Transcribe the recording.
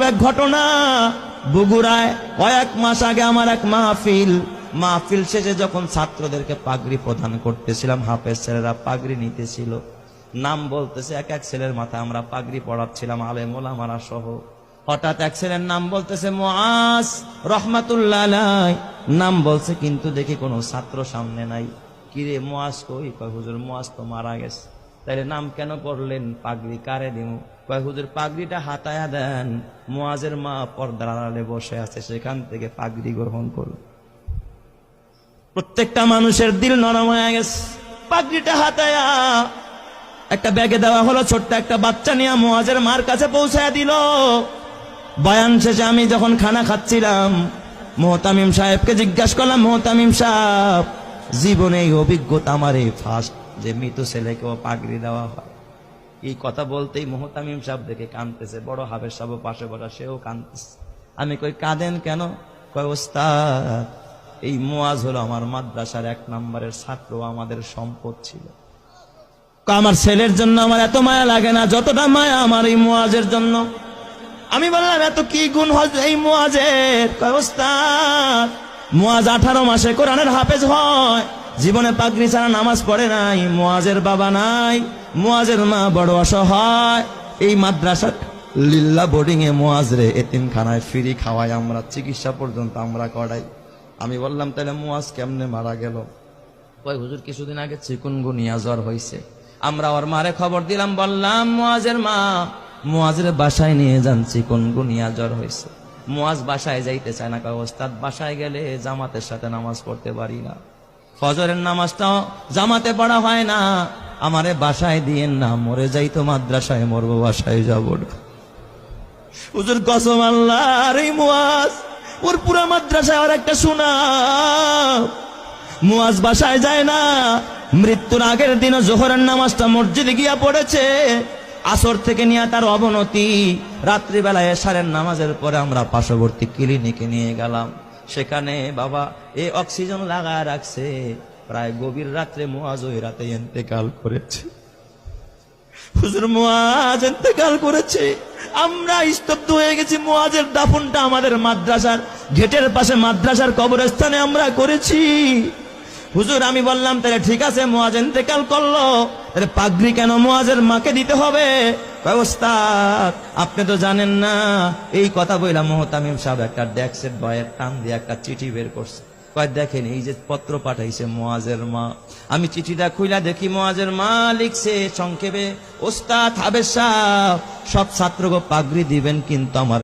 এক ঘটনা বগুড়ায় কয়েক মাস আগে আমার এক মাহফিল শেষে যখন ছাত্রদেরকে পাগড়ি প্রদান করতেছিলাম, হাফেজ ছেলেরা পাগড়ি নিতেছিল, নাম বলতেছে এক এক ছেলের মাথায় আমরা পাগড়ি পড়াচ্ছিলাম আলেম ওলামারা সহ। হঠাৎ এক ছেলের নাম বলতেছে মুআজ রহমাতুল্লাহ আলাইহি, নাম বলছে কিন্তু দেখি কোনো ছাত্র সামনে নাই। কিরে মুআজ কই? কয় হুজুর মুআজ তো মারা গেছে। তাইলে নাম কেন করলেন? পাগড়ি কারে দিমু? কয় হুজুর পাগড়িটা হাতায়া দেন, মুআজের মা পর্দার আড়ালে বসে আছে, সেখান থেকে পাগড়ি গ্রহণ করুন। প্রত্যেকটা মানুষের দিল নরম হয়ে গেছে। পাগড়িটা হাতায়া একটা ব্যাগে দেওয়া হলো, ছোট্ট একটা বাচ্চা নিয়ে মুআজের মার কাছে পৌঁছায়া দিল। বয়ান শেষে আমি যখন খানা খাচ্ছিলাম, মুহতামিম সাহেবকে জিজ্ঞাসা করলাম, মুহতামিম সাহেব জীবনে এই অভিজ্ঞতা আমার এই ফার্স্ট যে মৃত ছেলেকেও পাগড়ি দেওয়া হয়। এই কথা বলতেই মুহতামিম সাহেব দেখে কাঁদতেছে, বড় হাফেজ সাহেব পাশে বসা, সেও কাঁদতেছে। আমি কই কাঁদেন কেন? কয় ওস্তাদ এই মুআজ হলো আমার মাদ্রাসার 1 নম্বরের ছাত্র, আমাদের সম্পদ ছিল। আমার ছেলের জন্য আমার এত মায়া লাগে না যতটা মায়া আমার এই মুআজের জন্য। আমি বললাম এত কি গুণ হয় এই মুআজের? কয় ওস্তাদ মুআজ 18 মাসে কোরআনের হাফেজ হয়, জীবনে পাগড়ি ছাড়া নামাজ পড়ে নাই, মুআজের বাবা নাই, মুআজের মা বড় অসহায়, এই মাদ্রাসা লিল্লা বোর্ডিং এ মুআজ রে এতিমখানায় ফ্রি খাওয়াই, আমরা চিকিৎসা পর্যন্ত আমরা করাই। আমি বললাম তাহলে মুআজ কেমনে মারা গেল? কয় হুজুর কিছুদিন আগে চিকুনগুনিয়া জ্বর হয়েছে, আমরা ওর মারে খবর দিলাম, বললাম মুআজের মা মুআজের বাসায় নিয়ে যান, চিকুনগুনিয়া জ্বর হয়েছে। মুআজ বাসায় যাইতে চায় না। কয় ওস্তাদ বাসায় গেলে জামাতের সাথে নামাজ পড়তে পারি না, ফজরের নামাজটাও জামাতে পড়া হয় না, আমারে বাসায় দিয়েন না, মরে যাই তো মাদ্রাসায় মরবো, বাসায় যাব না। হুজুর কসম আল্লাহ, আর এই মুআজ ওর পুরা মাদ্রাসায় আর একটা সুনাম, মুআজ বাসায় যায় না, মৃত্যুর আগের দিনও জোহরের নামাজটা মসজিদে গিয়া পড়েছে, আসর থেকে নিয়ে তার অবনতি, রাত্রিবেলায় এশারের নামাজের পরে আমরা পার্শ্ববর্তী ক্লিনিকে নিয়ে গেলাম, সেখানে বাবা এই অক্সিজেন লাগায় রাখছে, প্রায় গভীর রাত্রে মুআজ ওই রাতে ইন্তেকাল করেছে। হুজুর মুআজ ইন্তেকাল করেছে, আমরা স্তব্ধ হয়ে গেছি। মুআজের দাফনটা আমাদের মাদ্রাসার গেটের পাশে মাদ্রাসার কবরস্থানে আমরা করেছি। হুজুর আমি বললাম তাহলে ঠিক আছে, মুআজ ইন্তেকাল করলো, তাহলে পাগড়ি কেন মুআজের মাকে দিতে হবে? ওস্তাদ আপনি তো জানেন না। এই কথা বইলা মুহতামিম সাহেব একটা ডেস্কের বয়ের টান দিয়ে একটা চিঠি বের করছে। কয় দেখেন এই যে পত্র পাঠাইছে মুআজের মা। আমি চিঠিটা খুইলা দেখি মুআজের মা লিখছে সংক্ষেপে, ওস্তাদ হাফেজ সাহেব সব ছাত্রকে পাগড়ি দিবেন, কিন্তু আমার